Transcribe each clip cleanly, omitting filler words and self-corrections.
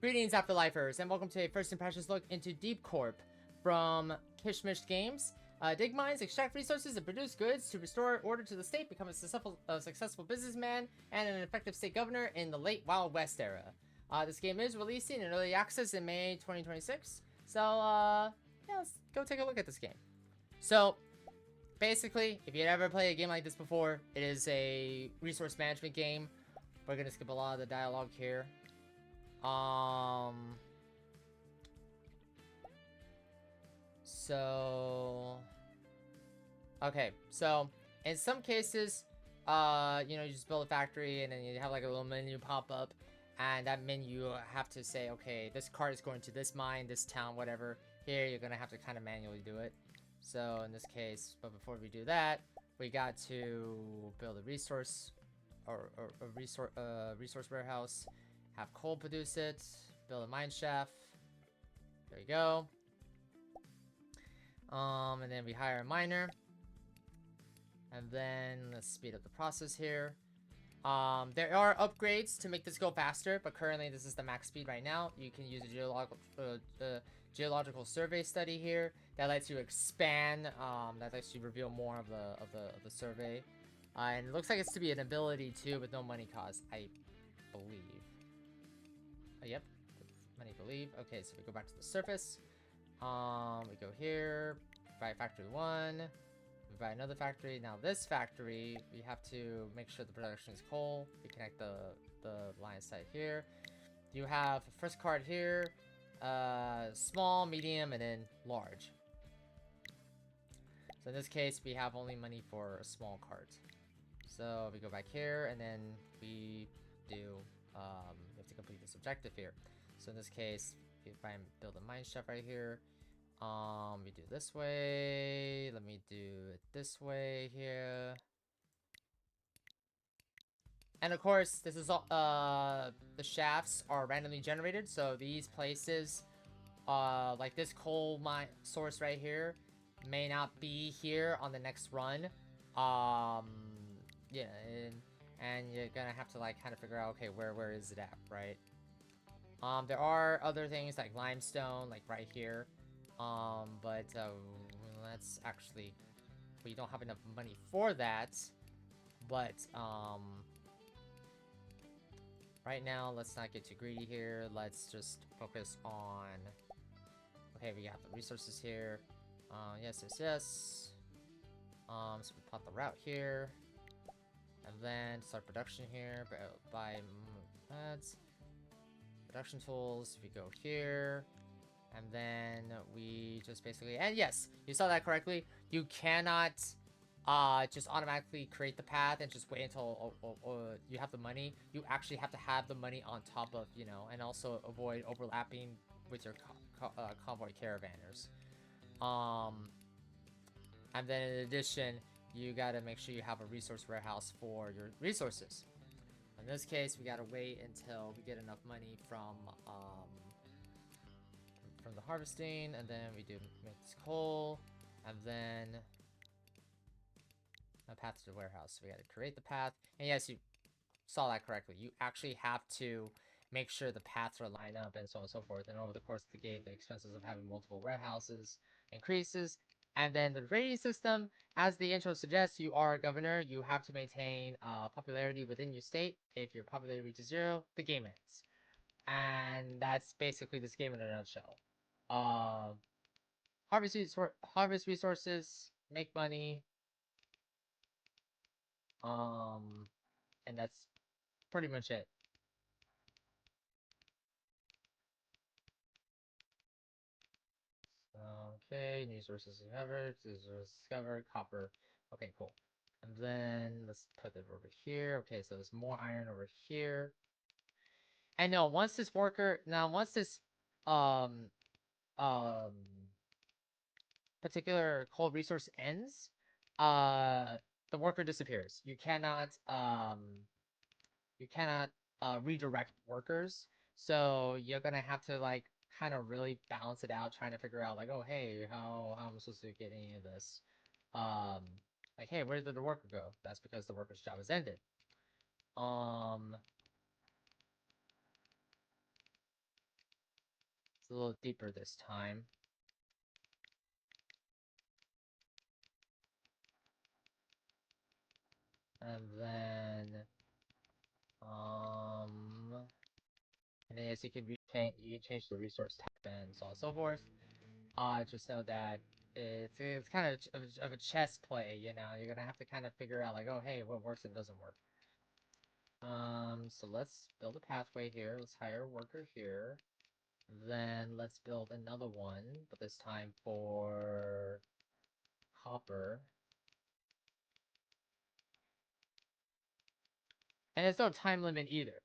Greetings, Afterlifers, and welcome to a first impressions look into Deep Corp from Kishmish Games. Dig mines, extract resources, and produce goods to restore order to the state, become a successful businessman, and an effective state governor in the late Wild West era. This game is releasing in early access in May 2026. So, yeah, let's go take a look at this game. So, basically, if you'd ever played a game like this before, it is a resource management game. We're gonna skip a lot of the dialogue here. Okay, so in some cases, you know, you just build a factory and then you have like a little menu pop up, and that menu have to say, okay, this cart is going to this mine, this town, whatever. Here, you're gonna have to kind of manually do it. So in this case, but before we do that, we got to build a resource or a resource warehouse. Have coal produce it, build a mine shaft. There you go. And then we hire a miner. And then let's speed up the process here. There are upgrades to make this go faster, but currently this is the max speed right now. You can use a geological survey study here that lets you expand. That lets you reveal more of the survey. And it looks like it's to be an ability too, with no money cost, I believe. Yep, money believe. Okay, so we go back to the surface. We go here, buy factory 1, we buy another factory. Now this factory, we have to make sure the production is coal. We connect the line site here. You have first card here, small, medium, and then large. So in this case, we have only money for a small cart. So we go back here, and then we do we have to complete this objective here. So in this case, if I build a mine shaft right here, we do this way. Let me do it this way here. And of course, this is all the shafts are randomly generated, so these places, like this coal mine source right here, may not be here on the next run. Yeah, and you're gonna have to like kind of figure out, okay, where is it at, right? There are other things like limestone, like right here. But let's actually, we don't have enough money for that. But right now, let's not get too greedy here. Let's just focus on. Okay, we have the resources here. Yes. So we plot the route here. And then start production here by ads. Production tools, we go here. And then we just basically, and yes, you saw that correctly. You cannot just automatically create the path and just wait until you have the money. You actually have to have the money on top of, you know, and also avoid overlapping with your convoy caravanners. And then in addition, you gotta make sure you have a resource warehouse for your resources. In this case, we gotta wait until we get enough money from the harvesting, and then we do make this coal, and then a path to the warehouse. So we gotta create the path, and yes, you saw that correctly. You actually have to make sure the paths are lined up and so on and so forth. And over the course of the game, the expenses of having multiple warehouses increases. And then the rating system, as the intro suggests, you are a governor. You have to maintain popularity within your state. If your popularity reaches 0, the game ends. And that's basically this game in a nutshell. Harvest resources, make money. And that's pretty much it. Okay, new sources discovered, copper. Okay, cool. And then let's put it over here. Okay, so there's more iron over here. And no, once this um um particular coal resource ends, the worker disappears. You cannot redirect workers. So you're gonna have to like kind of really balance it out, trying to figure out like, oh hey, how am I supposed to get any of this? Like, hey, where did the worker go? That's because the worker's job is ended. It's a little deeper this time. And then, and then yes, you can change the resource type and so on and so forth. Just know that it's kind of a chess play, you know. You're gonna have to kind of figure out like, oh, hey, what works and doesn't work. So let's build a pathway here. Let's hire a worker here. Then let's build another one, but this time for copper. And there's no time limit either.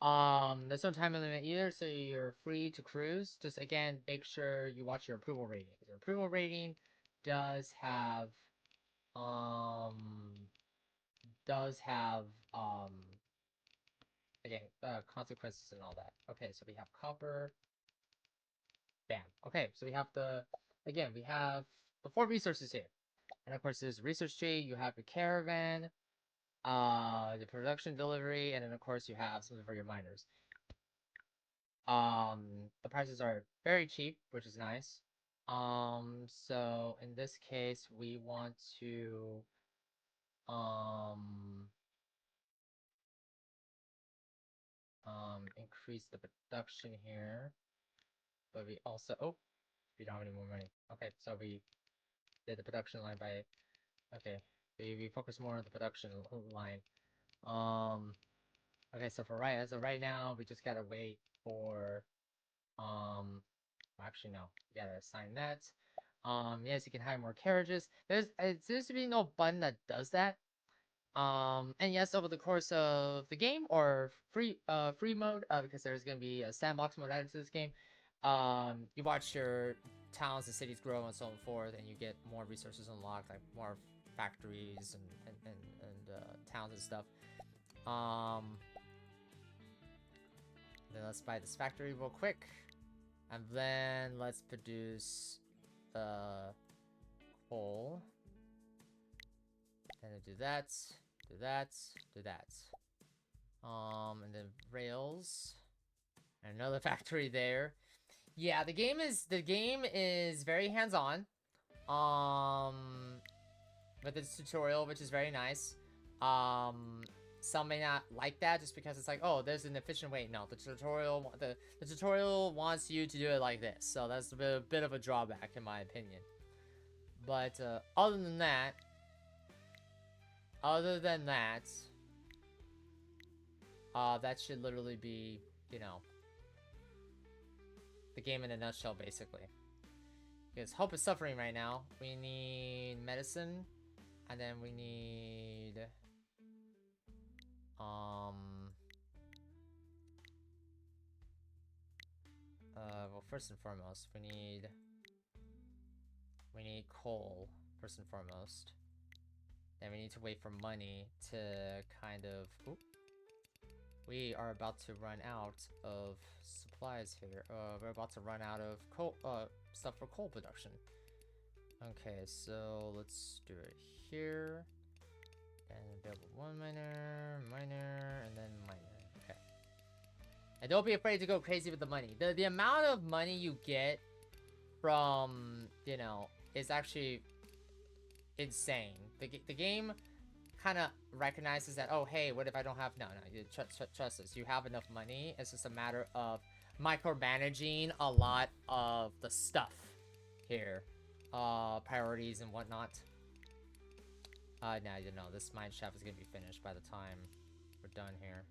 There's no time limit either, so you're free to cruise. Just again, make sure you watch your approval rating. Your approval rating does have, um, does have, again, consequences and all that. Okay, so we have copper. Bam. Okay, so we have again, we have the 4 resources here. And of course, there's research tree, you have the caravan, the production delivery, and then of course you have something for your miners. The prices are very cheap, which is nice. So in this case, we want to, increase the production here, but we also, oh, we don't have any more money. Okay, so we did the production line by, okay, we focus more on the production line. Okay, so right now, we just gotta wait for, actually, no, we gotta assign that. Yes, you can hire more carriages. It seems to be no button that does that. And yes, over the course of the game or free mode, because there's gonna be a sandbox mode added to this game, you watch your towns and cities grow and so on and forth, and you get more resources unlocked, like more factories and towns and stuff. Then let's buy this factory real quick, and then let's produce coal. Then do that, do that, do that. And then rails, and another factory there. Yeah, the game is very hands-on. With its tutorial, which is very nice. Some may not like that just because it's like, oh, there's an efficient way. No, the tutorial wants you to do it like this, so that's a bit of a drawback in my opinion. But other than that, that should literally be, you know, the game in a nutshell, basically. Because Hope is suffering right now. We need medicine, and then we need well, first and foremost, we need coal, first and foremost. Then we need to wait for money to kind of... Oop. We are about to run out of supplies here. We're about to run out of coal, stuff for coal production. Okay, so let's do it here. And available 1 miner, and then miner. Okay. And don't be afraid to go crazy with the money. The amount of money you get from, you know, is actually insane. The game kind of recognizes that, oh, hey, what if I don't have... No, you trust us. You have enough money. It's just a matter of micromanaging a lot of the stuff here. Priorities and whatnot. Now, you know, this mine shaft is gonna be finished by the time we're done here.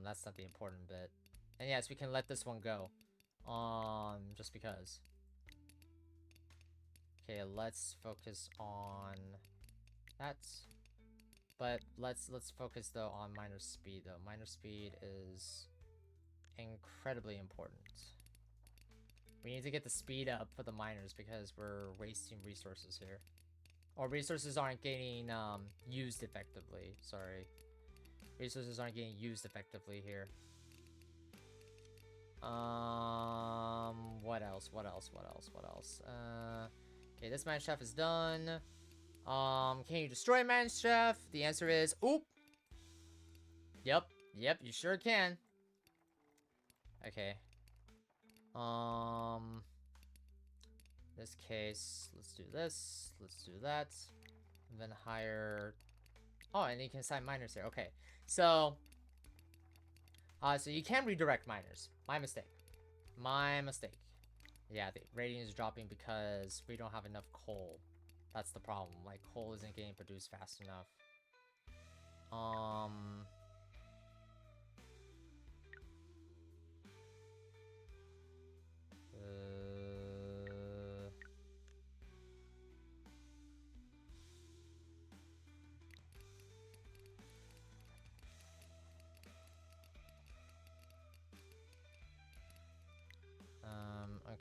That's not the important bit. And yes, we can let this one go. Just because. Okay, let's focus on that. But let's focus though on miner speed though. Miner speed is incredibly important. We need to get the speed up for the miners because we're wasting resources here. Or resources aren't getting used effectively. Sorry. Resources aren't getting used effectively here. What else? Okay, this mine shaft is done. Can you destroy mine shaft? The answer is, oop. Yep, you sure can. Okay. This case, let's do this. Let's do that. And then hire. Oh, and you can assign miners here. Okay, so so you can redirect miners. My mistake. My mistake. Yeah, the rating is dropping because we don't have enough coal. That's the problem. Like, coal isn't getting produced fast enough.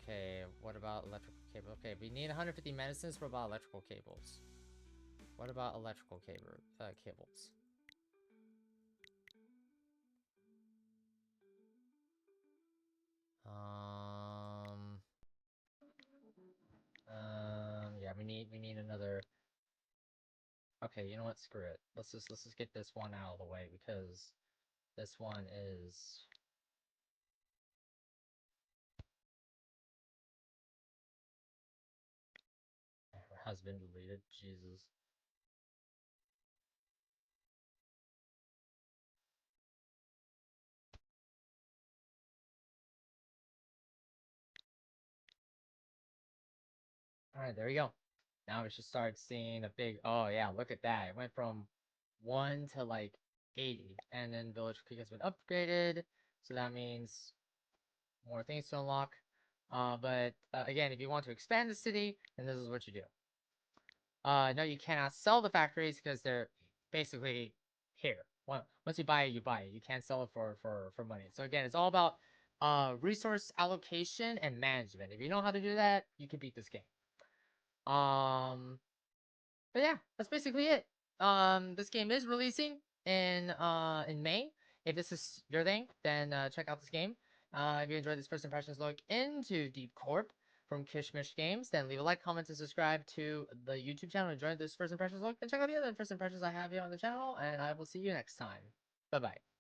Okay, what about electrical cable? Okay, we need 150 medicines. What about electrical cables? What about electrical cables? Yeah, we need another. Okay, you know what? Screw it. Let's just get this one out of the way because this one is. Has been deleted. Jesus. Alright, there we go. Now we should start seeing a big. Oh, yeah, look at that. It went from 1 to like 80. And then Village Creek has been upgraded. So that means more things to unlock. But again, if you want to expand the city, then this is what you do. No, you cannot sell the factories because they're basically here. Once you buy it, you buy it. You can't sell it for money. So again, it's all about resource allocation and management. If you know how to do that, you can beat this game. But yeah, that's basically it. This game is releasing in May. If this is your thing, then check out this game. If you enjoyed this first impressions look into Deep Corp from Kishmish Games, then leave a like, comment, and subscribe to the YouTube channel. Enjoy this first impressions look, and check out the other first impressions I have here on the channel. And I will see you next time. Bye bye.